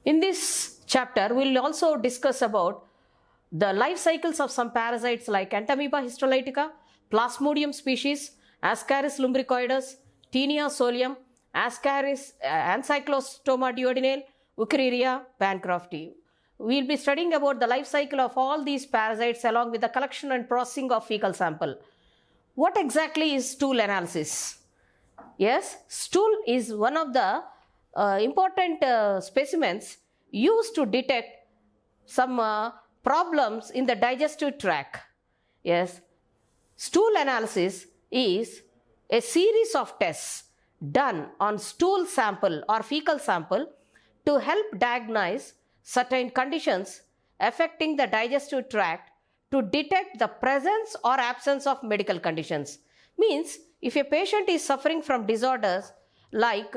In this chapter, we will also discuss about the life cycles of some parasites like Entamoeba histolytica, Plasmodium species, Ascaris lumbricoides, Taenia solium, Ascaris Ancylostoma duodenale, Wuchereria bancrofti. We will be studying about the life cycle of all these parasites along with the collection and processing of fecal sample. What exactly is stool analysis? Yes, stool is one of the important specimens used to detect some problems in the digestive tract. Yes, stool analysis is a series of tests done on stool sample or fecal sample to help diagnose certain conditions affecting the digestive tract to detect the presence or absence of medical conditions. Means if a patient is suffering from disorders like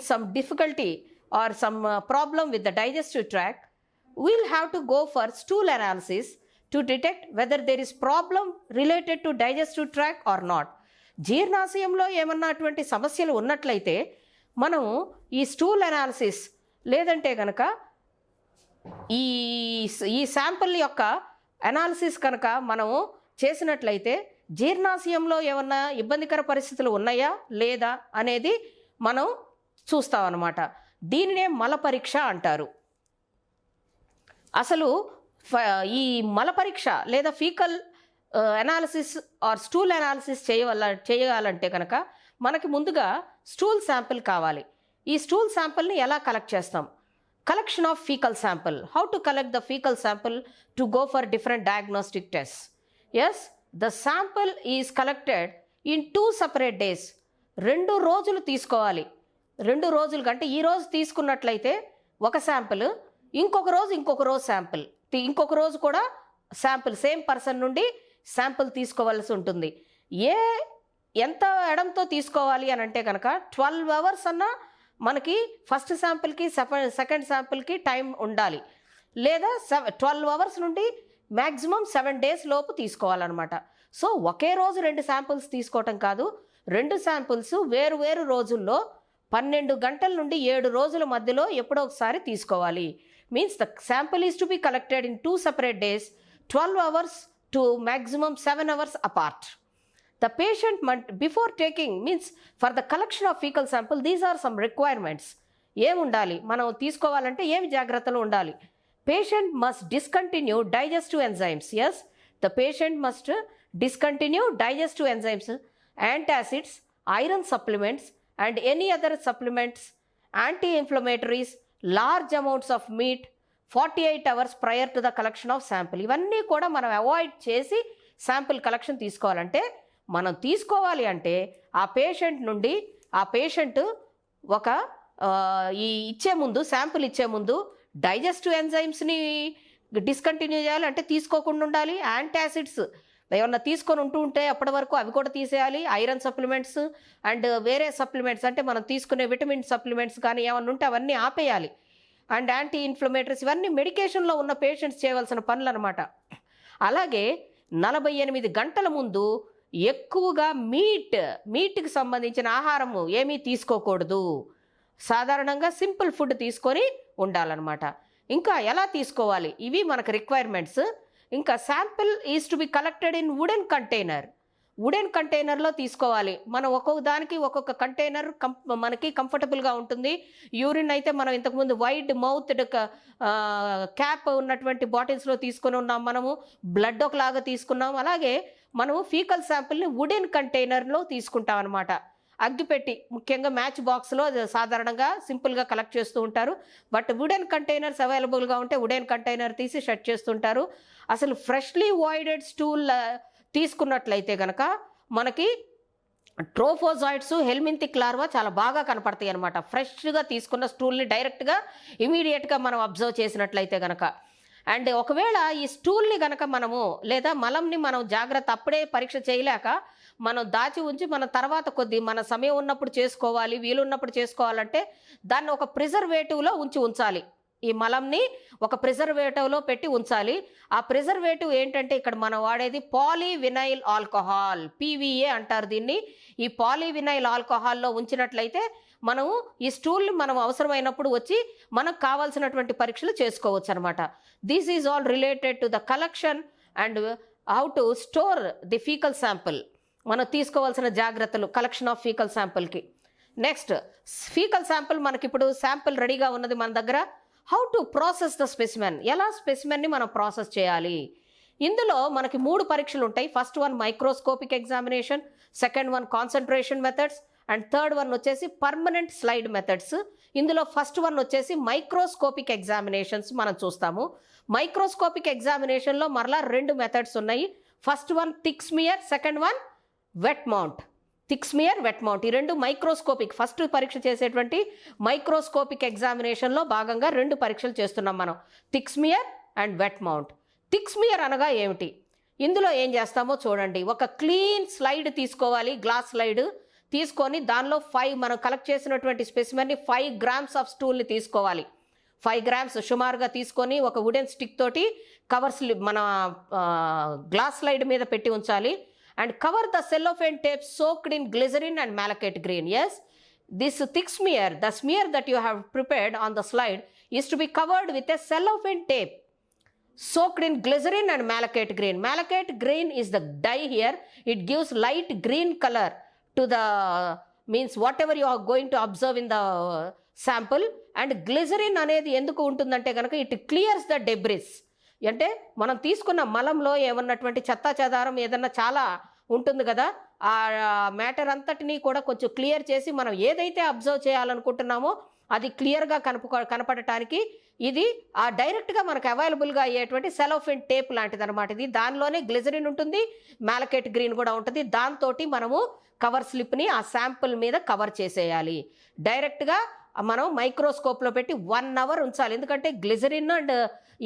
some difficulty or some problem with the digestive tract, we'll have to go for stool analysis to detect whether there is problem related to digestive tract or not. జీర్ణాశయంలో ఏమన్నా అటువంటి సమస్యలు ఉన్నట్లయితే మనం ఈ stool analysis లేదంటే కనుక ఈ sample యొక్క అనాలిసిస్ కనుక మనము చేసినట్లయితే జీర్ణాశయంలో ఏమన్నా ఇబ్బందికర పరిస్థితులు ఉన్నాయా లేదా అనేది మనం చూస్తాం అన్నమాట. దీనినే మల పరీక్ష అంటారు. అసలు ఈ మల పరీక్ష లేదా fecal analysis or stool analysis చేయాలంటే కనుక మనకి ముందుగా స్టూల్ శాంపిల్ కావాలి. ఈ స్టూల్ శాంపిల్ని ఎలా కలెక్ట్ చేస్తాం? Collection of fecal sample. How to collect the fecal sample to go for different diagnostic tests? Yes, the sample is collected in 2 separate days. 2 రోజులు తీసుకోవాలి. 2 రోజులు కంటే ఈ రోజు తీసుకున్నట్లయితే ఒక శాంపిల్, ఇంకొక రోజు శాంపిల్, ఇంకొక రోజు కూడా శాంపిల్ సేమ్ పర్సన్ నుండి శాంపిల్ తీసుకోవాల్సి ఉంటుంది. ఎంత ఎడంతో తీసుకోవాలి అని అంటే కనుక 12 hours అన్నా మనకి ఫస్ట్ శాంపిల్కి సెకండ్ శాంపిల్కి టైం ఉండాలి, లేదా 12 hours నుండి మ్యాక్సిమం 7 days లోపు తీసుకోవాలన్నమాట. సో ఒకే రోజు 2 శాంపిల్స్ తీసుకోవటం కాదు, 2 శాంపిల్స్ వేరు రోజుల్లో 12 గంటల నుండి 7 రోజుల మధ్యలో ఎప్పుడో ఒకసారి తీసుకోవాలి. Means the sample is to B collected in 2 separate days, 12 hours to maximum 7 hours apart. The patient before taking means for the collection of fecal sample, these are some requirements. ఏం ఉండాలి, మనం తీసుకోవాలంటే ఏమి జాగ్రత్తలు ఉండాలి? Patient must discontinue digestive enzymes. Yes, the patient must discontinue digestive enzymes, antacids, iron supplements and any other supplements, anti-inflammatories, large amounts of meat 48 hours prior to the collection of sample. ఇవన్నీ కూడా మనం avoid చేసి sample collection తీసుకోవాలంటే మనం తీసుకోవాలి అంటే ఆ patient నుండి ఆ పేషెంట్ ఒక శాంపుల్ ఇచ్చే ముందు డైజెస్టివ్ ఎంజైమ్స్ని డిస్కంటిన్యూ చేయాలి, అంటే తీసుకోకుండా ఉండాలి. యాంటాసిడ్స్ ఏమన్నా తీసుకొని ఉంటే అప్పటి వరకు అవి కూడా తీసేయాలి. ఐరన్ సప్లిమెంట్స్ అండ్ వేరే సప్లిమెంట్స్ అంటే మనం తీసుకునే విటమిన్ సప్లిమెంట్స్ కానీ ఏమన్నా ఉంటే అవన్నీ ఆపేయాలి. అండ్ యాంటీ ఇన్ఫ్లమేటరీస్ ఇవన్నీ మెడికేషన్లో ఉన్న పేషెంట్స్ చేయవలసిన పనులు అనమాట. అలాగే 48 గంటల ముందు ఎక్కువగా మీట్కి సంబంధించిన ఆహారము ఏమీ తీసుకోకూడదు. సాధారణంగా సింపుల్ ఫుడ్ తీసుకొని ఉండాలన్నమాట. ఇంకా ఎలా తీసుకోవాలి, ఇవి మనకు రిక్వైర్మెంట్స్. ఇంకా sample is to B collected in wooden కంటైనర్లో తీసుకోవాలి. మనం ఒక్కొక్క దానికి ఒక్కొక్క కంటైనర్ మనకి కంఫర్టబుల్గా ఉంటుంది. యూరిన్ అయితే మనం ఇంతకుముందు వైడ్ మౌత్ క్యాప్ ఉన్నటువంటి బాటిల్స్లో తీసుకొని ఉన్నాం, మనము బ్లడ్ ఒకలాగా తీసుకున్నాం. అలాగే మనము ఫీకల్ శాంపిల్ని వుడెన్ కంటైనర్లో తీసుకుంటాం అనమాట. అగ్గిపెట్టి ముఖ్యంగా మ్యాచ్ బాక్స్లో సాధారణంగా సింపుల్గా కలెక్ట్ చేస్తూ ఉంటారు. బట్ వుడెన్ కంటైనర్స్ అవైలబుల్గా ఉంటే వుడెన్ కంటైనర్ తీసి షట్ చేస్తుంటారు. అసలు ఫ్రెష్లీ వాయిడెడ్ స్టూల్ తీసుకున్నట్లయితే కనుక మనకి ట్రోఫోజాయిడ్స్, హెల్మింథిక్ లార్వా చాలా బాగా కనపడతాయి అనమాట. ఫ్రెష్గా తీసుకున్న స్టూల్ని డైరెక్ట్గా ఇమీడియట్గా మనం అబ్జర్వ్ చేసినట్లయితే కనుక. అండ్ ఒకవేళ ఈ స్టూల్ని కనుక మనము లేదా మలంని మనం జాగ్రత్త అప్పుడే పరీక్ష చేయలేక మనం దాచి ఉంచి మన తర్వాత మన సమయం ఉన్నప్పుడు చేసుకోవాలి, వీలున్నప్పుడు చేసుకోవాలంటే దాన్ని ఒక ప్రిజర్వేటివ్లో ఉంచాలి. ఈ మలంని ఒక ప్రిజర్వేటివ్లో పెట్టి ఉంచాలి. ఆ ప్రిజర్వేటివ్ ఏంటంటే ఇక్కడ మనం వాడేది పాలీవినైల్ ఆల్కహాల్, PVA అంటారు దీన్ని. ఈ పాలీవినైల్ ఆల్కహాల్లో ఉంచినట్లయితే మనము ఈ స్టూల్ని మనం అవసరమైనప్పుడు వచ్చి మనకు కావాల్సినటువంటి పరీక్షలు చేసుకోవచ్చు అనమాట. This is all related to the collection and how to store the faecal sample. మనం తీసుకోవాల్సిన జాగ్రత్తలు కలెక్షన్ ఆఫ్ ఫీకల్ శాంపుల్కి. నెక్స్ట్, ఫీకల్ శాంపుల్ మనకి ఇప్పుడు శాంపుల్ రెడీగా ఉన్నది మన దగ్గర. How to process the specimen, ఎలా స్పెసిమెన్ని మనం ప్రాసెస్ చేయాలి. ఇందులో మనకి 3 పరీక్షలు ఉంటాయి. First one microscopic examination, second one concentration methods and third one వచ్చేసి పర్మనెంట్ స్లైడ్ మెథడ్స్. ఇందులో ఫస్ట్ వన్ వచ్చేసి మైక్రోస్కోపిక్ ఎగ్జామినేషన్స్ మనం చూస్తాము. మైక్రోస్కోపిక్ ఎగ్జామినేషన్లో మరలా 2 మెథడ్స్ ఉన్నాయి. First one thick smear, second one wet mount. Thick smear, wet mount, ఈ 2 microscopic first పరీక్ష చేసేటువంటి మైక్రోస్కోపిక్ ఎగ్జామినేషన్లో భాగంగా 2 పరీక్షలు చేస్తున్నాం మనం, thick smear and wet mount. Thick smear అనగా ఏమిటి? ఇందులో ఏం చేస్తామో చూడండి. ఒక క్లీన్ స్లైడ్ తీసుకోవాలి, గ్లాస్ స్లైడ్ తీసుకొని దానిలో మనం కలెక్ట్ చేసినటువంటి స్పెసిమెన్ని 5 grams ఆఫ్ స్టూల్ని తీసుకోవాలి. 5 grams సుమారుగా తీసుకొని ఒక వుడెన్ స్టిక్ తోటి కవర్స్ మన గ్లాస్ స్లైడ్ మీద పెట్టి ఉంచాలి. And cover the cellophane tape soaked in glycerin and malachite green. Yes, this thick smear, the smear that you have prepared on the slide is to be covered with a cellophane tape soaked in glycerin and malachite green. Malachite green is the dye here. It gives light green color to the means whatever you are going to observe in the sample. And glycerin అనేది ఎందుకు ఉంటుందంటే కనుక it clears the debris. అంటే మనం తీసుకున్న మలంలో ఏమన్నటువంటి చెత్తా చెదారం ఏదన్నా చాలా ఉంటుంది కదా, ఆ మ్యాటర్ అంతటినీ కూడా కొంచెం క్లియర్ చేసి మనం ఏదైతే అబ్జర్వ్ చేయాలనుకుంటున్నామో అది క్లియర్గా కనపడటానికి ఇది ఆ డైరెక్ట్గా మనకు అవైలబుల్గా అయ్యేటువంటి సెలోఫిన్ టేప్ లాంటిది అనమాట. ఇది దానిలోనే గ్లిజరిన్ ఉంటుంది, మ్యాలకైట్ గ్రీన్ కూడా ఉంటుంది. దాంతో మనము కవర్ స్లిప్ని ఆ శాంపుల్ మీద కవర్ చేసేయాలి. డైరెక్ట్గా మనం మైక్రోస్కోప్లో పెట్టి 1 hour ఉంచాలి. ఎందుకంటే గ్లిజరిన్ అండ్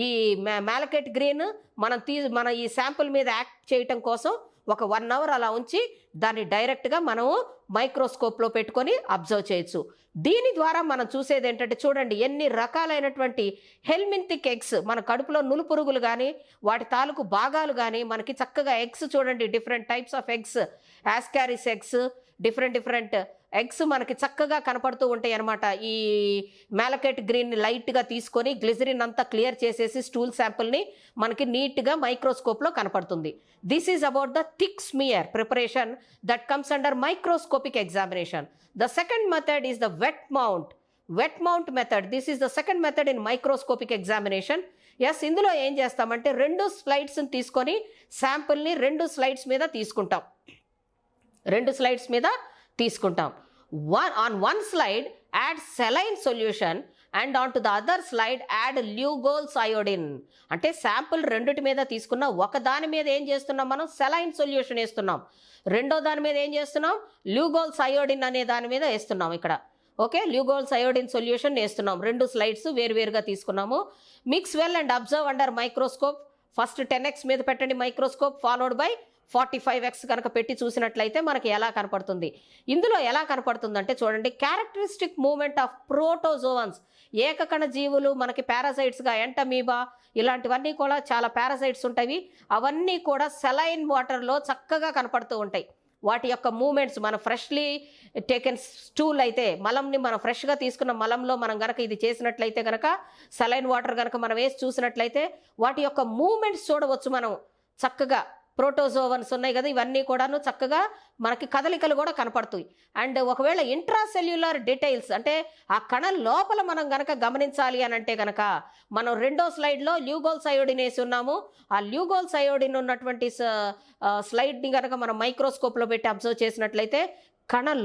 ఈ మ్యాలకైట్ గ్రీన్ మన ఈ శాంపుల్ మీద యాక్ట్ చేయటం కోసం ఒక 1 hour అలా ఉంచి దాన్ని డైరెక్ట్గా మనము మైక్రోస్కోప్లో పెట్టుకొని అబ్జర్వ్ చేయొచ్చు. దీని ద్వారా మనం చూసేది ఏంటంటే చూడండి ఎన్ని రకాలైనటువంటి హెల్మింథిక్ ఎగ్స్ మన కడుపులో నులుపురుగులు కానీ వాటి తాలూకు భాగాలు కానీ మనకి చక్కగా ఎగ్స్ చూడండి, different types of eggs, యాస్కారిస్ eggs, different eggs మనకి చక్కగా కనపడుతూ ఉంటాయి అనమాట. ఈ మ్యాలకైట్ గ్రీన్ని లైట్గా తీసుకొని గ్లిజరిన్ అంతా క్లియర్ చేసేసి స్టూల్ శాంపుల్ని మనకి నీట్గా మైక్రోస్కోప్లో కనపడుతుంది. This is about the thick smear preparation that comes under microscopic examination. The second method is the wet mount method. This is the second method in microscopic examination. Yes, ఇందులో ఏం చేస్తామంటే 2 slides తీసుకొని శాంపుల్ని 2 slides మీద తీసుకుంటాం. 2 slides మీద తీసుకుంటాం. On one slide add saline solution and onto the other slide add Lugol's iodine. అంటే sample 2 మీద తీసుకున్న ఒక దాని మీద ఏం చేస్తున్నాం మనం సెలైన్ సొల్యూషన్ వేస్తున్నాం, రెండో దాని మీద ఏం చేస్తున్నాం ల్యూగోల్స్ అయోడిన్ అనే దాని మీద వేస్తున్నాం ఇక్కడ. ఓకే, ల్యూగోల్స్ అయోడిన్ సొల్యూషన్ వేస్తున్నాం. 2 స్లైడ్స్ వేరువేరుగా తీసుకున్నాము. Mix well and observe under microscope. First 10x మీద పెట్టండి మైక్రోస్కోప్, ఫాలోడ్ బై 45x కనుక పెట్టి చూసినట్లయితే మనకి ఎలా కనపడుతుంది. ఇందులో ఎలా కనపడుతుందంటే చూడండి, క్యారెక్టరిస్టిక్ మూవ్మెంట్ ఆఫ్ ప్రోటోజోవన్స్, ఏకకణ జీవులు మనకి పారాసైట్స్గా ఎంటమీబా ఇలాంటివన్నీ కూడా చాలా పారాసైట్స్ ఉంటాయి. అవన్నీ కూడా సెలైన్ వాటర్లో చక్కగా కనపడుతూ ఉంటాయి. వాటి యొక్క మూమెంట్స్ మన ఫ్రెష్లీ టేకెన్ స్టూల్ అయితే మలంని మనం ఫ్రెష్గా తీసుకున్న మలంలో మనం కనుక ఇది చేసినట్లయితే కనుక సెలైన్ వాటర్ కనుక మనం వేసి చూసినట్లయితే వాటి యొక్క మూమెంట్స్ చూడవచ్చు మనం చక్కగా. ప్రోటోజోవన్స్ ఉన్నాయి కదా, ఇవన్నీ కూడాను చక్కగా మనకి కదలికలు కూడా కనపడుతాయి. అండ్ ఒకవేళ ఇంట్రాసెల్యులర్ డీటెయిల్స్ అంటే ఆ కణం లోపల మనం గనక గమనించాలి అని అంటే కనుక మనం 2వ స్లైడ్లో ల్యూగోల్స్ అయోడిన్ వేసి ఉన్నాము. ఆ ల్యూగోల్స్ అయోడిన్ ఉన్నటువంటి స్లైడ్ని కనుక మనం మైక్రోస్కోప్లో పెట్టి అబ్జర్వ్ చేసినట్లయితే కణం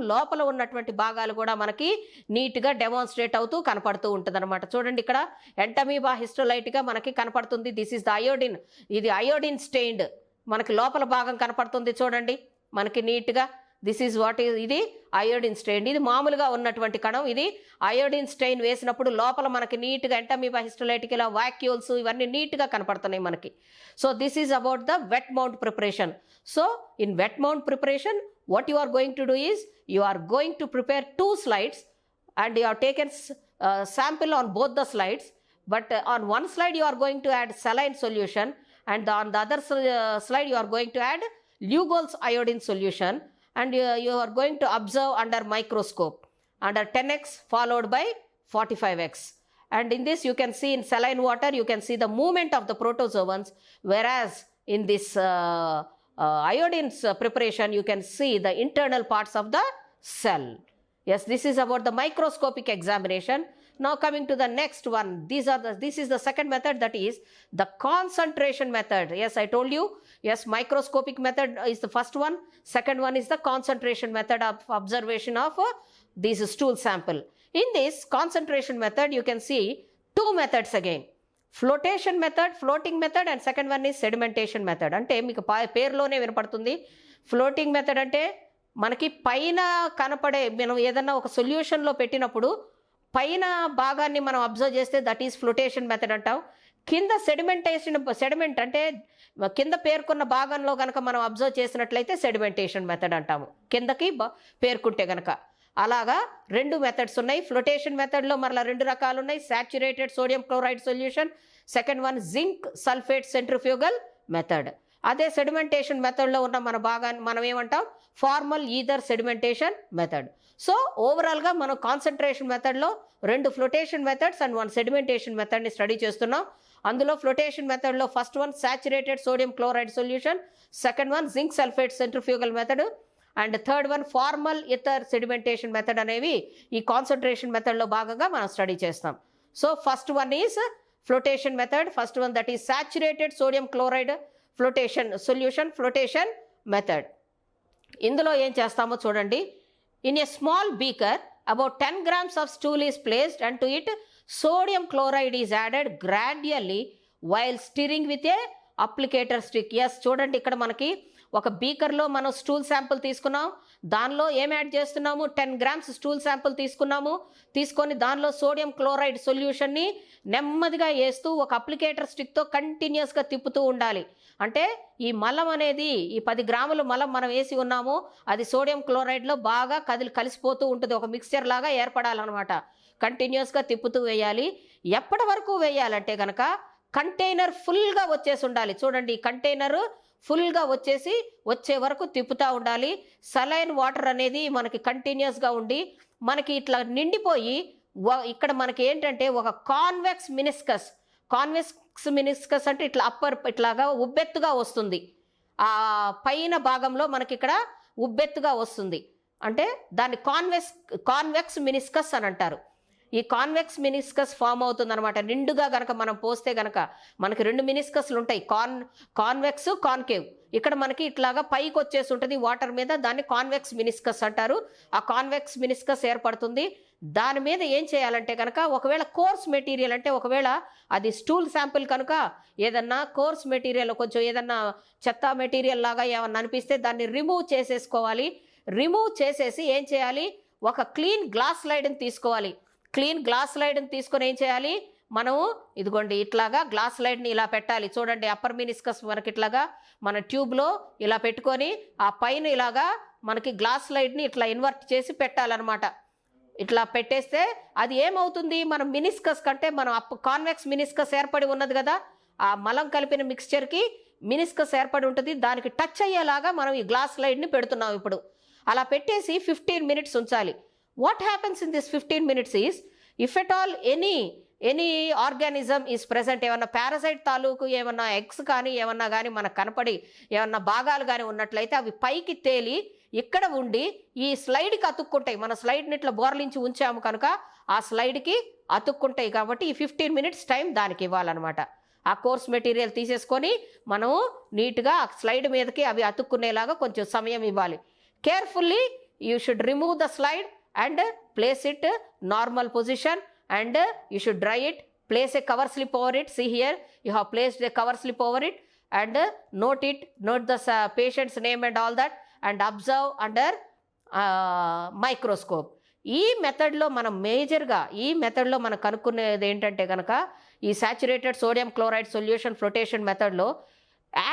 లోపల ఉన్నటువంటి భాగాలు కూడా మనకి నీట్గా డెమాన్స్ట్రేట్ అవుతూ కనపడుతూ ఉంటుంది అనమాట. చూడండి ఇక్కడ ఎంటమీబా హిస్టోలైట్గా మనకి కనపడుతుంది. This is the iodine. ఇది అయోడిన్ స్టెయిన్డ్ మనకి లోపల భాగం కనపడుతుంది చూడండి మనకి నీట్గా. దిస్ ఈజ్ వాట్ ఈజ్, ఇది అయోడిన్ స్టెయిన్. ఇది మామూలుగా ఉన్నటువంటి కణం. ఇది అయోడిన్ స్టెయిన్ వేసినప్పుడు లోపల మనకి నీట్గా ఎంటమీబా హిస్టోలైటిక్ ఇలా వాక్యూల్స్ ఇవన్నీ నీట్గా కనపడుతున్నాయి మనకి. So this is about the wet mount preparation. So in wet mount preparation what you are going to do is you are going to prepare 2 slides and you have taken sample on both the slides, but on one slide you are going to add saline solution and on the other slide you are going to add Lugol's iodine solution, and you are going to observe under microscope under 10x followed by 45x. And in this you can see in saline water you can see the movement of the protozoans, whereas in this iodine's preparation you can see the internal parts of the cell. Yes, this is about the microscopic examination. Now coming to the next one, this is the second method, that is the concentration method. Yes, I told you, yes, microscopic method is the first one. Second one is the concentration method of observation of this stool sample. In this concentration method you can see two methods again. Flotation method, floating method, and second one is sedimentation method. అంటే మీకు పేరులోనే వినపడుతుంది. Floating method అంటే మనకి పైన కనపడే మనం ఏదన్నా ఒక సొల్యూషన్లో పెట్టినప్పుడు పైన భాగాన్ని మనం అబ్జర్వ్ చేస్తే దట్ ఈస్ ఫ్లోటేషన్ మెథడ్ అంటాం. కింద సెడిమెంట్ అంటే కింద పేర్కొన్న భాగంలో కనుక మనం అబ్జర్వ్ చేసినట్లయితే సెడిమెంటేషన్ మెథడ్ అంటాము, కిందకి పేర్కొంటే కనుక. అలాగా రెండు మెథడ్స్ ఉన్నాయి. ఫ్లోటేషన్ మెథడ్లో మరలా రెండు రకాలు ఉన్నాయి. Saturated sodium chloride solution, second one zinc sulphate centrifugal method. అదే సెడిమెంటేషన్ మెథడ్లో ఉన్న మన భాగాన్ని మనం ఏమంటాం, formal ether sedimentation method. So ఓవరాల్గా మనం కాన్సన్ట్రేషన్ మెథడ్లో రెండు flotation methods and one sedimentation మెథడ్ని స్టడీ చేస్తున్నాం. అందులో ఫ్లోటేషన్ మెథడ్లో first one saturated sodium chloride solution, second one zinc sulphate centrifugal method, and third one formal ether sedimentation method అనేవి ఈ కాన్సన్ట్రేషన్ మెథడ్లో భాగంగా మనం స్టడీ చేస్తాం. So first one is flotation method, first one that is saturated sodium chloride flotation solution flotation method. ఇందులో ఏం చేస్తామో చూడండి. In a small beaker about 10 grams of stool is placed and to it sodium chloride is added gradually while stirring with a applicator stick. Yes, చూడండి ఇక్కడ మనకి ఒక బీకర్లో మనం stool sample తీసుకున్నాం. దానిలో ఏం యాడ్ చేస్తున్నాము, 10 grams స్టూల్ శాంపుల్ తీసుకొని దానిలో సోడియం క్లోరైడ్ సొల్యూషన్ని నెమ్మదిగా వేస్తూ ఒక అప్లికేటర్ స్టిక్తో కంటిన్యూస్గా తిప్పుతూ ఉండాలి. అంటే ఈ మలం అనేది, ఈ 10 గ్రాముల మలం మనం వేసి ఉన్నాము, అది సోడియం క్లోరైడ్లో బాగా కలిసిపోతూ ఉంటుంది, ఒక మిక్స్చర్ లాగా ఏర్పడాలన్నమాట. కంటిన్యూస్గా తిప్పుతూ వేయాలి. ఎప్పటి వరకు వేయాలంటే కనుక కంటైనర్ ఫుల్గా వచ్చేసి ఉండాలి. చూడండి, ఈ కంటైనర్ ఫుల్గా వచ్చే వరకు తిప్పుతూ ఉండాలి. సలైన్ వాటర్ అనేది మనకి కంటిన్యూస్గా ఉండి మనకి ఇట్లా నిండిపోయి ఇక్కడ మనకి ఏంటంటే ఒక కాన్వెక్స్ మినిస్కస్ అంటే ఇట్లా ఇట్లాగా ఉబ్బెత్తుగా వస్తుంది. ఆ పైన భాగంలో మనకి ఇక్కడ ఉబ్బెత్తుగా వస్తుంది, అంటే దాన్ని కాన్వెక్స్ మినిస్కస్ అని అంటారు. ఈ కాన్వెక్స్ మినిస్కస్ ఫామ్ అవుతుంది అనమాట. నిండుగా గనక మనం పోస్తే గనక మనకి రెండు మినిస్కస్లు ఉంటాయి, కాన్వెక్స్ కాన్కేవ్. ఇక్కడ మనకి ఇట్లాగా పైకి వచ్చేసి ఉంటుంది వాటర్ మీద, దాన్ని కాన్వెక్స్ మినిస్కస్ అంటారు. ఆ కాన్వెక్స్ మినిస్కస్ ఏర్పడుతుంది. దాని మీద ఏం చేయాలంటే కనుక ఒకవేళ కోర్స్ మెటీరియల్ అంటే ఒకవేళ అది స్టూల్ శాంపిల్ కనుక ఏదన్నా కోర్స్ మెటీరియల్ కొంచెం ఏదన్నా చెత్త మెటీరియల్ లాగా ఏమన్నా అనిపిస్తే దాన్ని రిమూవ్ చేసేసుకోవాలి. రిమూవ్ చేసేసి ఏం చేయాలి, ఒక క్లీన్ గ్లాస్ స్లైడ్ని తీసుకోవాలి. క్లీన్ గ్లాస్ స్లైడ్ని తీసుకొని ఏం చేయాలి, మనము ఇదిగోండి ఇట్లాగా గ్లాస్ స్లైడ్ని ఇలా పెట్టాలి. చూడండి, అప్పర్ మినిస్కస్ మనకి ఇట్లాగా మన ట్యూబ్లో ఇలా పెట్టుకొని ఆ పైన ఇలాగా మనకి గ్లాస్ స్లైడ్ని ఇట్లా ఇన్వర్ట్ చేసి పెట్టాలన్నమాట. ఇట్లా పెట్టేస్తే అది ఏమవుతుంది, మనం మినిస్కస్ కంటే మనం కాన్వెక్స్ మినిస్కస్ ఏర్పడి ఉన్నది కదా, ఆ మలం కలిపిన మిక్స్చర్కి మినిస్కస్ ఏర్పడి ఉంటుంది, దానికి టచ్ అయ్యేలాగా మనం ఈ గ్లాస్ స్లైడ్ని పెడుతున్నాం. ఇప్పుడు అలా పెట్టేసి 15 minutes ఉంచాలి. What happens in this 15 minutes is, if at all any organism is present, ఏమన్నా పారాసైట్ తాలూకు ఏమన్నా ఎగ్స్ కానీ ఏమన్నా కానీ మనకు కనపడి ఏమన్నా భాగాలు కానీ ఉన్నట్లయితే అవి పైకి తేలి ఇక్కడ ఉండి ఈ స్లైడ్కి అతుక్కుంటాయి. మన స్లైడ్ని ఇట్లా బోర్లించి ఉంచాము కనుక ఆ స్లైడ్కి అతుక్కుంటాయి. కాబట్టి ఈ 15 minutes టైం దానికి ఇవ్వాలన్నమాట. ఆ కోర్స్ మెటీరియల్ తీసేసుకొని మనము నీట్గా ఆ స్లైడ్ మీదకి అవి అతుక్కునేలాగా కొంచెం సమయం ఇవ్వాలి. Carefully you should remove the slide and place it normal position and you should dry it. Place a cover slip over it. See here, you have placed a cover slip over it and note the patient's name and all that and observe under microscope. ఈ మెథడ్లో మనం మేజర్గా మనం కనుక్కునేది ఏంటంటే కనుక ఈ saturated sodium chloride solution flotation మెథడ్లో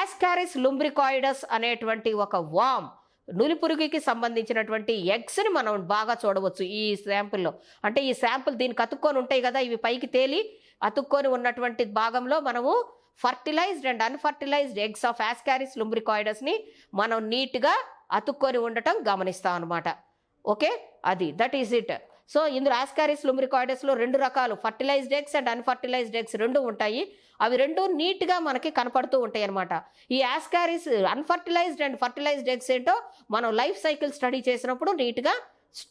ascaris లుంబ్రికాయిడస్ అనేటువంటి ఒక వామ్, నులిపురుగుకి సంబంధించినటువంటి ఎగ్స్ని మనం బాగా చూడవచ్చు ఈ శాంపుల్లో. అంటే ఈ శాంపుల్ దీనికి అతుక్కొని ఉంటాయి కదా, ఇవి పైకి తేలి అతుక్కొని ఉన్నటువంటి భాగంలో మనము fertilised and unfertilised eggs of Ascaris లుంబ్రికాయిడస్ని మనం నీట్గా అతుక్కొని ఉండటం గమనిస్తాం అనమాట. ఓకే, అది దట్ ఈజ్ ఇట్. సో ఇందులో ఆస్కారిస్ లుంబ్రికాయిడస్లో 2 రకాలు, fertilised eggs and unfertilised eggs 2 ఉంటాయి. అవి 2 నీట్గా మనకి కనపడుతూ ఉంటాయి అనమాట. ఈ ascaris unfertilised and fertilised eggs ఏంటో మనం లైఫ్ సైకిల్ స్టడీ చేసినప్పుడు నీట్గా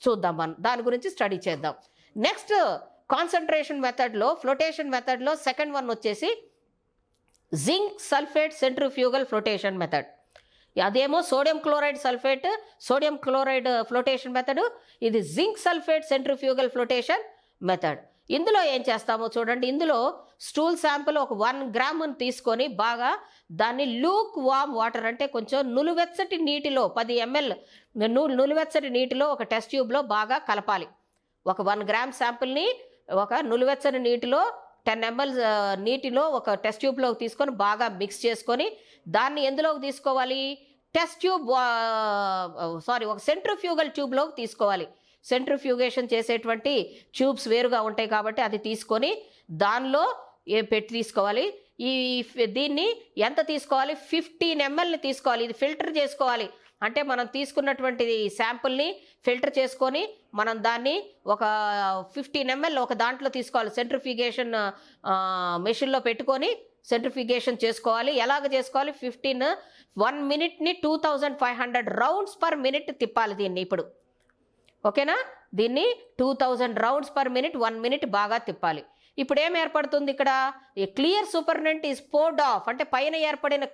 చూద్దాం, మనం దాని గురించి స్టడీ చేద్దాం. నెక్స్ట్ కాన్సన్ట్రేషన్ మెథడ్లో, ఫ్లోటేషన్ మెథడ్లో సెకండ్ వన్ వచ్చేసి zinc sulphate centrifugal flotation method. అదేమో sodium chloride sulphate, sodium chloride flotation method. ఇది zinc sulphate centrifugal flotation method. ఇందులో ఏం చేస్తామో చూడండి. ఇందులో స్టూల్ శాంపుల్ ఒక 1 గ్రామును తీసుకొని బాగా దాన్ని లూక్ వామ్ వాటర్, అంటే కొంచెం నులువెచ్చటి నీటిలో 10 ml నులువెచ్చటి నీటిలో ఒక టెస్ట్ ట్యూబ్లో బాగా కలపాలి. ఒక 1 గ్రామ్ శాంపుల్ని ఒక నులువెచ్చని నీటిలో 10 ml నీటిలో ఒక టెస్ట్ ట్యూబ్లోకి తీసుకొని బాగా మిక్స్ చేసుకొని దాన్ని ఎందులోకి తీసుకోవాలి, టెస్ట్ ట్యూబ్ ఒక సెంట్రిఫ్యూగల్ ట్యూబ్లోకి తీసుకోవాలి. సెంట్రిఫ్యూగేషన్ చేసేటువంటి ట్యూబ్స్ వేరుగా ఉంటాయి కాబట్టి అది తీసుకొని దానిలో పెట్టి తీసుకోవాలి. దీన్ని ఎంత తీసుకోవాలి, 15 mlని తీసుకోవాలి. ఇది ఫిల్టర్ చేసుకోవాలి, అంటే మనం తీసుకున్నటువంటి శాంపుల్ని ఫిల్టర్ చేసుకొని మనం దాన్ని ఒక 15 ml ఒక దాంట్లో తీసుకోవాలి. సెంట్రిఫ్యూగేషన్ మెషిన్లో పెట్టుకొని సెంట్రిఫ్యూగేషన్ చేసుకోవాలి. ఎలాగ చేసుకోవాలి, 1 మినిట్ని 2500 రౌండ్స్ పర్ మినిట్ తిప్పాలి దీన్ని. ఇప్పుడు ఓకేనా, దీన్ని 2000 రౌండ్స్ పర్ మినిట్ 1 మినిట్ బాగా తిప్పాలి. ఇప్పుడు ఏం ఏర్పడుతుంది ఇక్కడ, ఈ clear superintendent is poured of, అంటే పైన ఏర్పడిన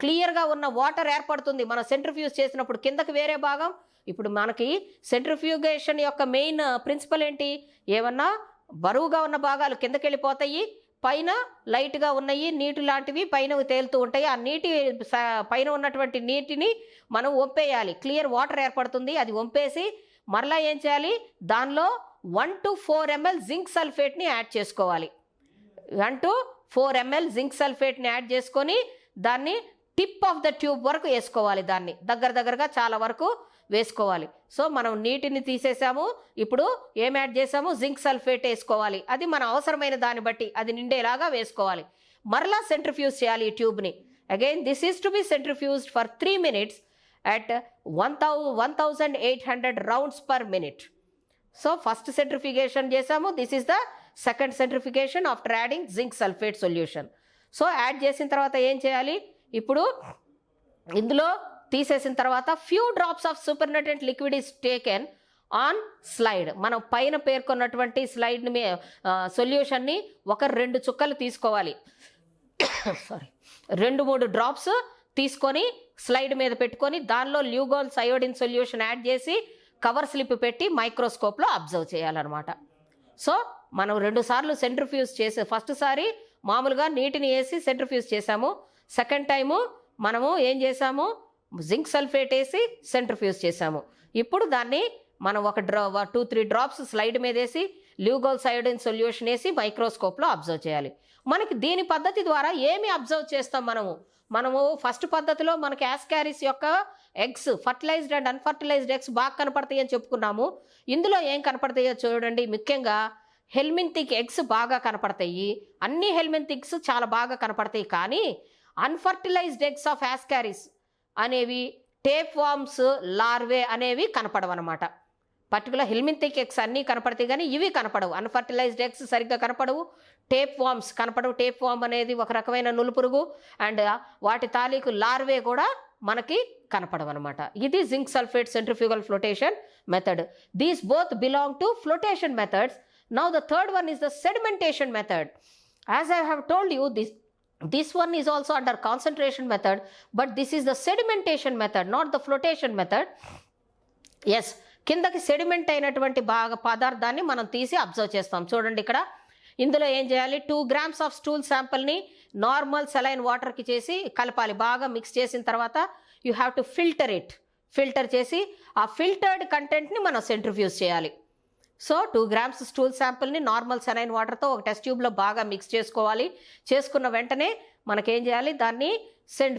క్లియర్గా ఉన్న వాటర్ ఏర్పడుతుంది మనం సెంట్రిఫ్యూజ్ చేసినప్పుడు. కిందకి వేరే భాగం, ఇప్పుడు మనకి సెంట్రిఫ్యూగేషన్ యొక్క మెయిన్ ప్రిన్సిపల్ ఏంటి, ఏమన్నా బరువుగా ఉన్న భాగాలు కిందకి వెళ్ళిపోతాయి, పైన లైట్గా ఉన్నాయి నీటి లాంటివి పైన తేలుతూ ఉంటాయి. ఆ నీటి పైన ఉన్నటువంటి నీటిని మనం వంపేయాలి. క్లియర్ వాటర్ ఏర్పడుతుంది, అది వంపేసి మరలా ఏం చేయాలి, దానిలో 1 to 4 ml జింక్ సల్ఫేట్ని యాడ్ చేసుకోవాలి. 1 to 4 ml జింక్ సల్ఫేట్ని యాడ్ చేసుకొని దాన్ని టిప్ ఆఫ్ ద ట్యూబ్ వరకు వేసుకోవాలి. దాన్ని దగ్గరగా చాలా వరకు వేసుకోవాలి. సో మనం నీటిని తీసేసాము, ఇప్పుడు ఏం యాడ్ చేసాము, జింక్ సల్ఫేట్ వేసుకోవాలి. అది మన అవసరమైన దాన్ని బట్టి అది నిండేలాగా వేసుకోవాలి. మరలా సెంట్రిఫ్యూజ్ చేయాలి ఈ ట్యూబ్ని. Again this is to be centrifuged for 3 minutes at 1800 rounds per minute. So first centrification చేసాము, this is the second centrification after adding zinc sulphate solution. So add చేసిన తర్వాత ఏం చేయాలి, ఇప్పుడు ఇందులో తీసేసిన తర్వాత few drops of supernatant liquid is taken on slide. మనం పైన పేర్కొన్నటువంటి స్లైడ్ని సొల్యూషన్ని 1-2 చుక్కలు తీసుకోవాలి. సారీ, 2-3 డ్రాప్స్ తీసుకొని స్లైడ్ మీద పెట్టుకొని దానిలో ల్యూగోల్స్ అయోడిన్ సొల్యూషన్ యాడ్ చేసి కవర్ స్లిప్ పెట్టి మైక్రోస్కోప్లో అబ్జర్వ్ చేయాలన్నమాట. సో మనం 2 సార్లు సెంట్రిఫ్యూజ్ చేసి, ఫస్ట్ సారి మామూలుగా నీటిని వేసి సెంట్రిఫ్యూజ్ చేసాము, సెకండ్ టైము మనము ఏం చేసాము, జింక్ సల్ఫేట్ వేసి సెంట్రిఫ్యూజ్ చేసాము. ఇప్పుడు దాన్ని మనం 2-3 డ్రాప్స్ స్లైడ్ మీద వేసి ల్యూగోల్స్ అయోడిన్ సొల్యూషన్ వేసి మైక్రోస్కోప్లో అబ్జర్వ్ చేయాలి. మనకి దీని పద్ధతి ద్వారా ఏమి అబ్జర్వ్ చేస్తాం మనము ఫస్ట్ పద్ధతిలో మనకి యాస్కారిస్ యొక్క eggs, fertilised and unfertilised eggs బాగా కనపడతాయి అని చెప్పుకున్నాము. ఇందులో ఏం కనపడతాయో చూడండి, ముఖ్యంగా హెల్మింథిక్ ఎగ్స్ బాగా కనపడతాయి. అన్ని హెల్మింథిక్స్ చాలా బాగా కనపడతాయి. కానీ అన్ఫర్టిలైజ్డ్ ఎగ్స్ ఆఫ్ యాస్కారిస్ అనేవి, టేప్ వామ్స్ లార్వే అనేవి కనపడవన్నమాట. పర్టికులర్ హెల్మింథిక్ ఎగ్స్ అన్నీ కనపడతాయి కానీ ఇవి కనపడవు. అన్ఫర్టిలైజ్డ్ ఎగ్స్ సరిగ్గా కనపడవు, టేప్ వామ్స్ కనపడవు. టేప్ వామ్ అనేది ఒక రకమైన నులుపురుగు, అండ్ వాటి తాలూకు లార్వే కూడా మనకి కనపడవు అనమాట. ఇది zinc sulphate centrifugal flotation method. These both belong to flotation methods. Now the third one is the sedimentation method. As I have told you, this one is also under concentration method, but this is the sedimentation method, not the flotation method. Yes, కిందకి sediment అయినటువంటి పదార్థాన్ని మనం తీసి observe చేస్తాం. చూడండి ఇక్కడ ఇందులో ఏం చేయాలి, 2 grams ఆఫ్ స్టూల్ శాంపుల్ని నార్మల్ సెలైన్ వాటర్కి చేసి కలపాలి. బాగా మిక్స్ చేసిన తర్వాత యూ హ్యావ్ టు ఫిల్టర్ చేసి ఆ ఫిల్టర్డ్ కంటెంట్ని మనం సెంట్రిఫ్యూజ్ చేయాలి. సో 2 grams స్టూల్ శాంపుల్ని నార్మల్ సెలైన్ వాటర్తో ఒక టెస్ట్ ట్యూబ్లో బాగా మిక్స్ చేసుకోవాలి. చేసుకున్న వెంటనే మనకేం చేయాలి, దాన్ని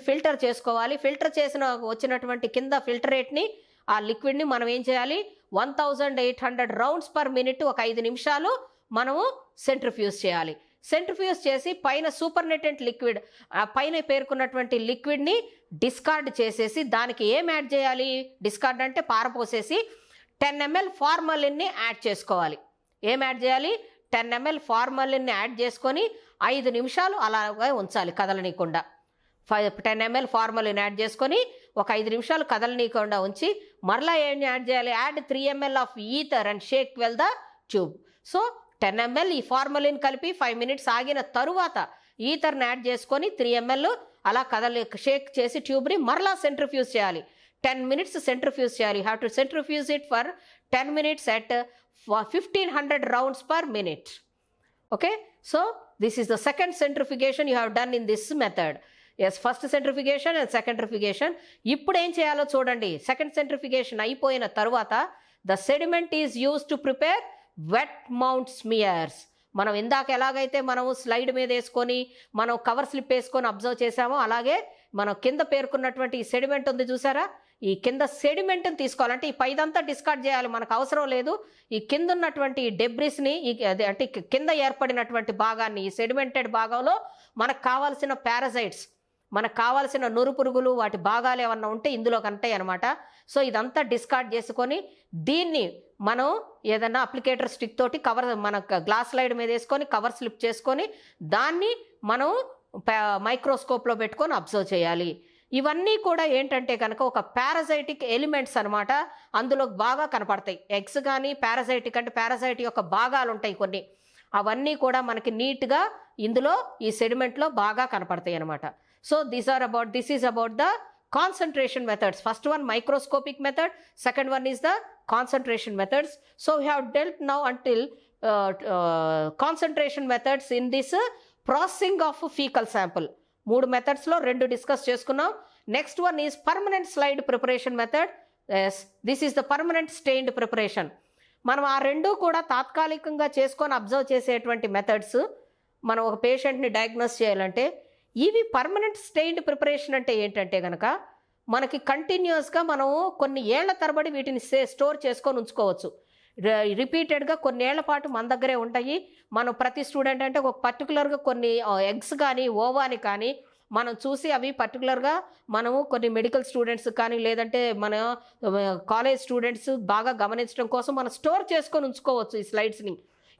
ఫిల్టర్ చేసుకోవాలి. ఫిల్టర్ చేసిన వచ్చినటువంటి కింద ఫిల్టరేట్ని, ఆ లిక్విడ్ని మనం ఏం చేయాలి, 1800 రౌండ్స్ పర్ మినిట్ ఒక 5 నిమిషాలు మనము సెంట్రిఫ్యూజ్ చేయాలి. సెంట్రిఫ్యూజ్ చేసి పైన సూపర్నెటెంట్ లిక్విడ్, పైన పేర్కొన్నటువంటి లిక్విడ్ని డిస్కార్డ్ చేసేసి దానికి ఏం యాడ్ చేయాలి, డిస్కార్డ్ అంటే పారపోసేసి 10 ml ఫార్మలిన్ని యాడ్ చేసుకోవాలి. ఏం యాడ్ చేయాలి, 10 ml ఫార్మలిన్ని యాడ్ చేసుకొని 5 నిమిషాలు అలాగే ఉంచాలి కదలనీయకుండా. 10 ml ఫార్మలిన్ యాడ్ చేసుకొని ఒక 5 నిమిషాలు కదలనీయకుండా ఉంచి మరలా ఏం యాడ్ చేయాలి, add 3 ml of ether and shake well the tube. So 10 ml ఈ ఫార్మలిన్ కలిపి 5 minutes ఆగిన తరువాత ఈథర్ని యాడ్ చేసుకొని 3 ml అలా షేక్ చేసి ట్యూబ్ని మరలా సెంట్రిఫ్యూజ్ చేయాలి. 10 minutes సెంట్రిఫ్యూజ్ చేయాలి. Have to centrifuge it for 10 minutes at 1500 rounds per minute. Okay, so this is the second centrifugation you have done in this method. Yes, first centrifugation and centrifugation. ఇప్పుడు ఏం చేయాలో చూడండి. Second centrifugation అయిపోయిన తర్వాత the sediment is used to prepare wet mount smears. మనం ఇందాక ఎలాగైతే మనము స్లైడ్ మీద వేసుకొని మనం కవర్ స్లిప్ వేసుకొని అబ్జర్వ్ చేసామో అలాగే మనం కింద పేర్కొన్నటువంటి ఈ సెడిమెంట్ ఉంది చూసారా, ఈ కింద సెడిమెంట్ని తీసుకోవాలంటే ఈ పైదంతా డిస్కార్డ్ చేయాలి, మనకు అవసరం లేదు. ఈ కింద ఉన్నటువంటి డెబ్రిస్ని అంటే కింద ఏర్పడినటువంటి భాగాన్ని, ఈ సెడిమెంటెడ్ భాగంలో మనకు కావాల్సిన పారాసైట్స్, మనకు కావాల్సిన నురుపురుగులు వాటి భాగాలు ఏమన్నా ఉంటే ఇందులో ఉంటాయి అనమాట. సో ఇదంతా డిస్కార్డ్ చేసుకొని దీన్ని మనం ఏదన్నా అప్లికేటర్ స్టిక్ తోటి కవర్ మన గ్లాస్ స్లైడ్ మీద వేసుకొని కవర్ స్లిప్ చేసుకొని దాన్ని మనం మైక్రోస్కోప్లో పెట్టుకొని అబ్జర్వ్ చేయాలి. ఇవన్నీ కూడా ఏంటంటే కనుక ఒక పారాసైటిక్ ఎలిమెంట్స్ అనమాట, అందులో బాగా కనపడతాయి. ఎగ్స్ కానీ పారాసైటిక్ అంటే పారాసైట్ యొక్క భాగాలు ఉంటాయి కొన్ని, అవన్నీ కూడా మనకి నీట్గా ఇందులో ఈ సెడిమెంట్లో బాగా కనపడతాయి అనమాట. So this is about the concentration methods. First one microscopic method, second one is the concentration methods. So we have dealt now until concentration methods in this processing of fecal sample. 3 methodsలో 2 discuss చేసుకున్నాం. Next one is permanent slide preparation method. This is the permanent stained preparation. మనం ఆ 2 కూడా తాత్కాలికంగా చేసుకొని observe చేసేటువంటి methods. మనం ఒక పేషెంట్ని డయాగ్నోస్ చేయాలంటే ఇవి పర్మనెంట్ స్టెయిన్డ్ ప్రిపరేషన్ అంటే ఏంటంటే కనుక మనకి కంటిన్యూస్గా మనం కొన్ని ఏళ్ల తరబడి వీటిని స్టోర్ చేసుకొని ఉంచుకోవచ్చు. రిపీటెడ్గా కొన్ని ఏళ్ల పాటు మన దగ్గరే ఉంటాయి. మనం ప్రతి స్టూడెంట్ అంటే ఒక పర్టికులర్గా కొన్ని ఎగ్స్ కానీ ఓవాని కానీ మనం చూసి అవి పర్టికులర్గా మనము కొన్ని మెడికల్ స్టూడెంట్స్ కానీ లేదంటే మన కాలేజ్ స్టూడెంట్స్ బాగా గమనించడం కోసం మనం స్టోర్ చేసుకొని ఉంచుకోవచ్చు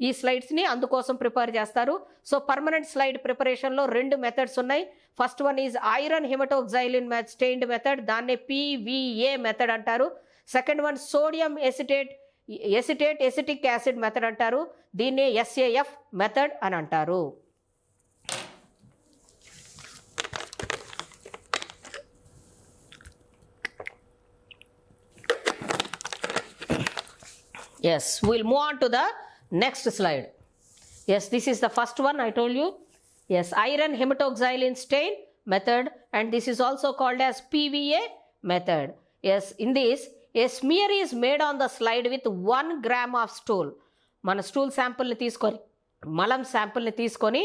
ఈ స్లైడ్స్ని అందుకోసం ప్రిపేర్ చేస్తారు. సో పర్మనెంట్ స్లైడ్ ప్రిపరేషన్లో 2 మెథడ్స్ ఉన్నాయి. First one is iron haematoxylin stained method, దాన్నే PVA మెథడ్ అంటారు. Second one sodium acetic acid method అంటారు, దీన్నే SAF మెథడ్ అని అంటారు. Yes, we'll move on to the next slide. Yes, this is the first one I told you. Yes, iron hematoxylin stain method, and this is also called as PVA method. Yes, in this a smear is made on the slide with 1 gram of stool. మన stool శాంపుల్ని తీసుకొని మలం శాంపుల్ని తీసుకొని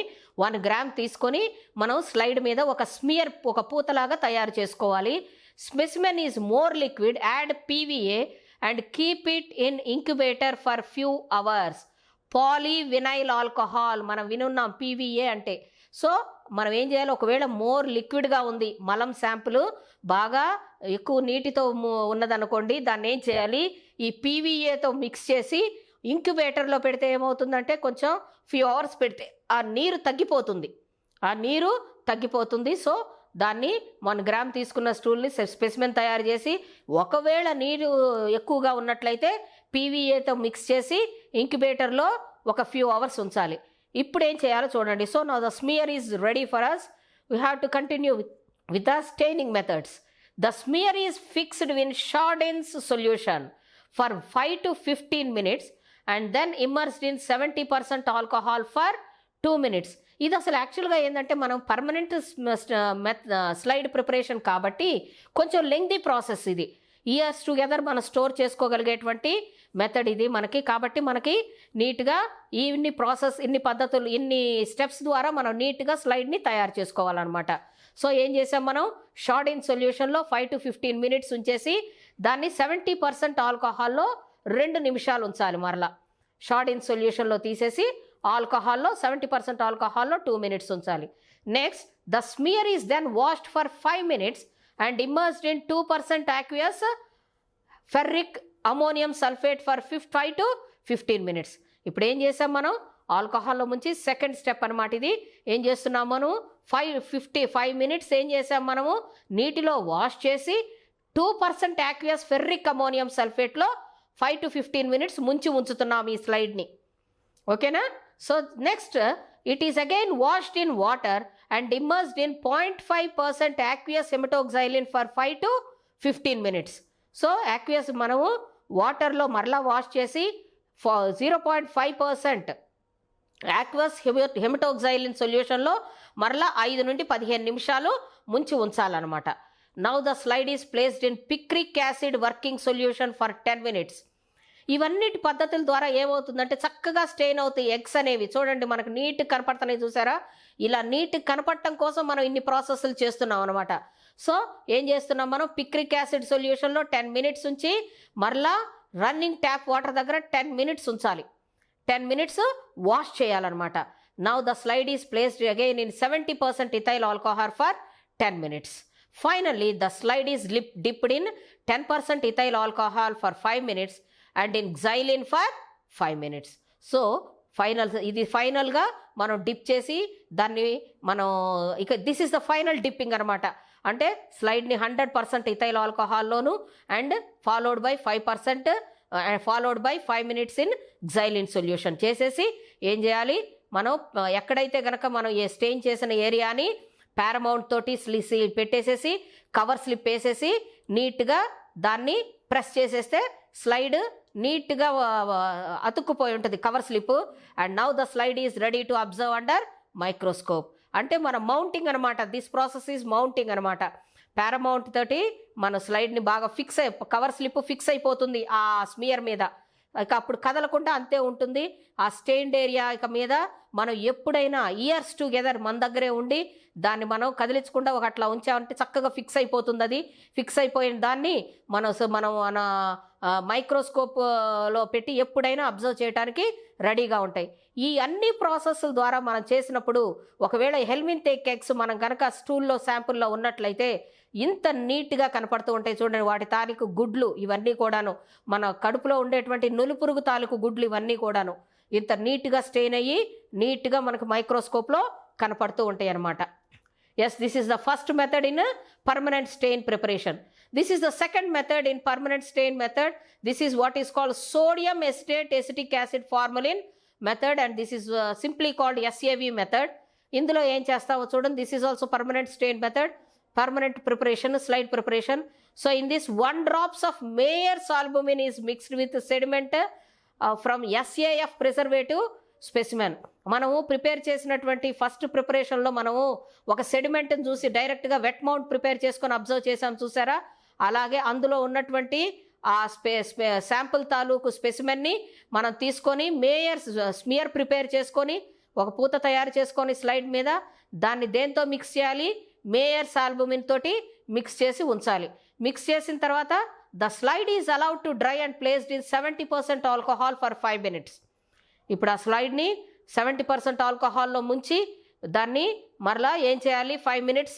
1 gram తీసుకొని మనం slide మీద ఒక smear ఒక పూతలాగా తయారు చేసుకోవాలి. Specimen is more liquid, add PVA and keep it in incubator for few hours. Polyvinyl alcohol మనం వినున్నాం PVA అంటే. సో మనం ఏం చేయాలి, ఒకవేళ మోర్ లిక్విడ్గా ఉంది మలం శాంపుల్ బాగా ఎక్కువ నీటితో ఉన్నదనుకోండి, దాన్ని ఏం చేయాలి, ఈ PVAతో మిక్స్ చేసి ఇంక్యుబేటర్లో పెడితే ఏమవుతుందంటే కొంచెం ఫ్యూ అవర్స్ పెడితే ఆ నీరు తగ్గిపోతుంది. సో దాన్ని 1 gram తీసుకున్న స్టూల్ని స్పెసిమెన్ తయారు చేసి ఒకవేళ నీరు ఎక్కువగా ఉన్నట్లయితే PVAతో మిక్స్ చేసి ఇంక్యుబేటర్లో ఒక ఫ్యూ అవర్స్ ఉంచాలి. ఇప్పుడు ఏం చేయాలో చూడండి. So now the smear is ready for us. We have to continue with the staining methods. The smear is fixed in Schaudinn's solution for 5 to 15 minutes and then immersed in 70% alcohol for 2 minutes. ఇది అసలు యాక్చువల్గా ఏంటంటే మనం permanent slide preparation కాబట్టి కొంచెం lengthy process. ఇది years together మనం store చేసుకోగలిగేటువంటి method ఇది మనకి. కాబట్టి మనకి నీట్గా ఇన్ని పద్ధతులు ఇన్ని స్టెప్స్ ద్వారా మనం నీట్గా స్లైడ్ని తయారు చేసుకోవాలన్నమాట. సో ఏం చేసాం మనం, షార్ట్ ఇన్ సొల్యూషన్లో 5 to 15 minutes ఉంచేసి దాన్ని 70% ఆల్కహాల్లో 2 నిమిషాలు ఉంచాలి. మరలా షార్ట్ ఇన్ సొల్యూషన్లో తీసేసి ఆల్కహాల్లో 70% ఆల్కహాల్లో 2 minutes ఉంచాలి. Next the smear is then washed for 5 minutes and immersed in 2% aqueous ferric ammonium sulphate for 5 to 15 minutes. ఇప్పుడు ఏం చేసాం మనం, ఆల్కహాల్లో ముంచి సెకండ్ స్టెప్ అనమాట ఇది. ఏం చేస్తున్నాం మనం, 5 minutes ఏం చేసాం మనము, నీటిలో వాష్ చేసి 2% aqueous ఫెర్రిక్ అమోనియం సల్ఫేట్లో 5 to 15 minutes ముంచి ఉంచుతున్నాం ఈ స్లైడ్ని. ఓకేనా? So next it is again washed in water and immersed in 0.5% aqueous hematoxylin for 5 to 15 minutes. So aqueous మనము వాటర్లో మరలా వాష్ చేసి 0.5% aqueous hematoxylin సొల్యూషన్లో మరలా 5 నుండి 15 నిమిషాలు ముంచి ఉంచాలన్నమాట. Now the slide is placed in picric acid working solution for 10 minutes. ఇవన్నిటి పద్ధతుల ద్వారా ఏమవుతుందంటే చక్కగా స్టెయిన్ అవుతాయి ఎగ్స్ అనేవి. చూడండి మనకు నీట్ కనపడుతున్నాయి, చూసారా? ఇలా నీట్ కనపడటం కోసం మనం ఇన్ని ప్రాసెస్లు చేస్తున్నాం అనమాట. సో ఏం చేస్తున్నాం మనం, పిక్రిక్ యాసిడ్ సొల్యూషన్లో 10 minutes ఉంచి మరలా రన్నింగ్ ట్యాప్ వాటర్ దగ్గర 10 minutes ఉంచాలి. 10 minutes వాష్ చేయాలన్నమాట. Now the slide is placed again in 70% ethyl alcohol for 10 minutes. Finally the slide is dipped in 10% ethyl alcohol for 5 minutes and in xylene for 5 minutes. So ఇది ఫైనల్గా మనం dip చేసి దాన్ని మనం ఇక this is the final dipping అనమాట. అంటే స్లైడ్ని 100% ఇథైల్ ఆల్కహాల్లోను and followed by 5 minutes in xylene solution చేసేసి ఏం చేయాలి, మనం ఎక్కడైతే కనుక మనం స్టెయిన్ చేసిన ఏరియాని పారమౌంట్ తోటి పెట్టేసేసి కవర్ స్లిప్ వేసేసి నీట్గా దాన్ని ప్రెస్ చేసేస్తే స్లైడ్ నీట్గా అతుక్కుపోయి ఉంటుంది cover slip. And now the slide is ready to observe under microscope. అంటే మన మౌంటింగ్ అనమాట. దిస్ ప్రాసెస్ ఈజ్ మౌంటింగ్ అనమాట. పారమౌంట్ తోటి మన స్లైడ్ని బాగా కవర్ స్లిప్ ఫిక్స్ అయిపోతుంది ఆ స్మియర్ మీద. ఇక అప్పుడు కదలకుండా అంతే ఉంటుంది. ఆ స్టెయిన్డ్ ఏరియా ఇక మీద మనం ఎప్పుడైనా ఇయర్స్ టుగెదర్ మన దగ్గరే ఉండి దాన్ని మనం కదిలించకుండా అట్లా ఉంచామంటే చక్కగా ఫిక్స్ అయిపోతుంది. అది ఫిక్స్ అయిపోయిన దాన్ని మనం మన మైక్రోస్కోప్లో పెట్టి ఎప్పుడైనా అబ్జర్వ్ చేయడానికి రెడీగా ఉంటాయి. ఈ అన్ని ప్రాసెస్ల ద్వారా మనం చేసినప్పుడు ఒకవేళ హెల్మింథిక్ ఎగ్స్ మనం కనుక స్టూల్లో శాంపుల్లో ఉన్నట్లయితే ఇంత నీట్గా కనపడుతూ ఉంటాయి. చూడండి వాటి తాలూకు గుడ్లు ఇవన్నీ కూడాను, మన కడుపులో ఉండేటువంటి నులిపురుగు తాలూకు గుడ్లు ఇవన్నీ కూడాను ఇంత నీట్గా స్టెయిన్ అయ్యి నీట్గా మనకు మైక్రోస్కోప్లో కనపడుతూ ఉంటాయి అన్నమాట. Yes, this is the first method in a permanent stain preparation. This is the second method in permanent stain method. This is what is called sodium acetate acetic acid formalin method and this is simply called SAV method. ఇందులో ఏం చేస్తావో చూడండి. This is also permanent stain method, permanent preparation, slide preparation. So in this 1 drops of Mayer's albumin is mixed with sediment from SAF preservative specimen. మనము prepare చేసినటువంటి first ప్రిపరేషన్లో మనము ఒక సెడిమెంట్ని చూసి డైరెక్ట్గా వెట్ మౌంట్ ప్రిపేర్ చేసుకొని అబ్జర్వ్ చేసాం, చూసారా? అలాగే అందులో ఉన్నటువంటి ఆ శాంపుల్ తాలూకు స్పెసిమెన్ని మనం తీసుకొని మేయర్ స్మియర్ ప్రిపేర్ చేసుకొని ఒక పూత తయారు చేసుకొని స్లైడ్ మీద దాన్ని దేంతో మిక్స్ చేయాలి, మేయర్స్ ఆల్బుమిన్ తోటి మిక్స్ చేసి ఉంచాలి. మిక్స్ చేసిన తర్వాత the slide is allowed to dry and placed in 70% alcohol for 5 minutes. ఇప్పుడు ఆ స్లైడ్ని 70% ఆల్కహాల్లో ముంచి దాన్ని మరలా ఏం చేయాలి, 5 minutes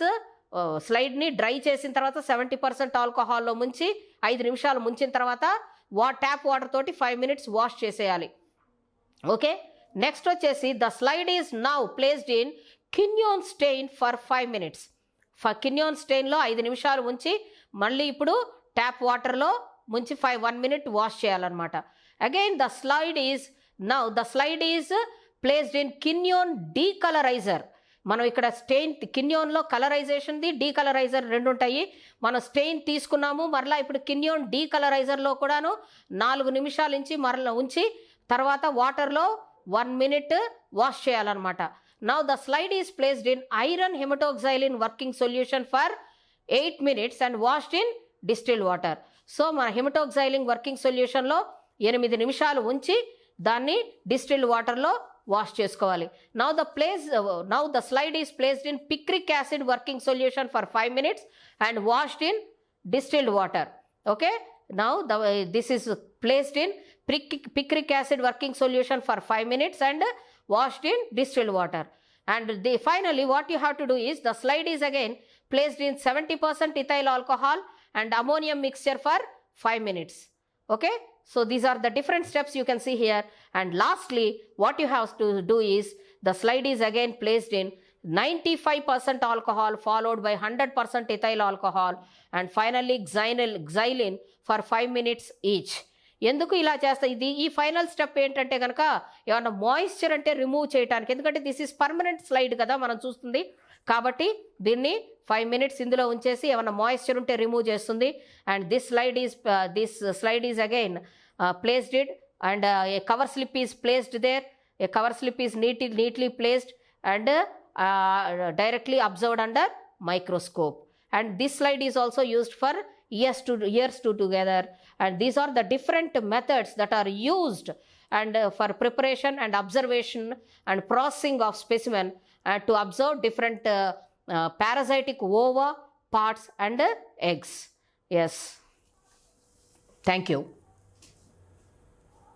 స్లైడ్ని డ్రై చేసిన తర్వాత 70% ఆల్కహాల్లో ముంచి 5 నిమిషాలు ముంచిన తర్వాత ట్యాప్ వాటర్ తోటి 5 minutes వాష్ చేసేయాలి. ఓకే, నెక్స్ట్ వచ్చేసి the slide is now placed in Kinyoun stain for 5 minutes. Kinyoun స్టెయిన్లో 5 నిమిషాలు ఉంచి మళ్ళీ ఇప్పుడు ట్యాప్ వాటర్లో ముంచి 1 minute వాష్ చేయాలన్నమాట. Again the slide is placed in Kinyoun decolouriser. మనం ఇక్కడ స్టెయిన్ కిన్యోన్లో కలరైజేషన్ది డీకలరైజర్ రెండు ఉంటాయి. మనం స్టెయిన్ తీసుకున్నాము, మరలా ఇప్పుడు కిన్యోన్ డీకలరైజర్లో కూడాను 4 నిమిషాల నుంచి మరలా ఉంచి తర్వాత వాటర్లో 1 minute వాష్ చేయాలన్నమాట. Now the slide is placed in iron hematoxylin working solution for 8 minutes and washed in distilled water. So మన హెమటోక్సైలిన్ వర్కింగ్ సొల్యూషన్లో 8 నిమిషాలు ఉంచి దాన్ని డిస్టిల్డ్ వాటర్లో వాష్ చేసుకోవాలి. Now the slide is placed in picric acid working solution for 5 minutes and washed in distilled water. Okay, now this is placed in picric acid working solution for 5 minutes and washed in distilled water. And finally what you have to do is the slide is again placed in 70% ethyl alcohol and ammonium mixture for 5 minutes. Okay, so these are the different steps you can see here. And lastly what you have to do is the slide is again placed in 95% alcohol followed by 100% ethyl alcohol and finally xylene for 5 minutes each. ఎందుకు ఇలా చేస్తా, ఇది ఈ final step ఏంటంటే కనుక ఏమన్నా moisture అంటే remove చేయడానికి, ఎందుకంటే దిస్ ఈస్ పర్మనెంట్ స్లైడ్ కదా మనం చూస్తుంది, కాబట్టి దీన్ని 5 minutes ఇందులో ఉంచేసి ఏమన్నా మాయిశ్చర్ ఉంటే రిమూవ్ చేస్తుంది. And this slide is again placed it and a cover slip is placed there. A cover slip is neatly placed and directly observed under microscope. And this slide is also used for years together. And these are the different methods that are used and for preparation and observation and processing of specimen to observe different parasitic ova, parts and eggs. Yes. Thank you.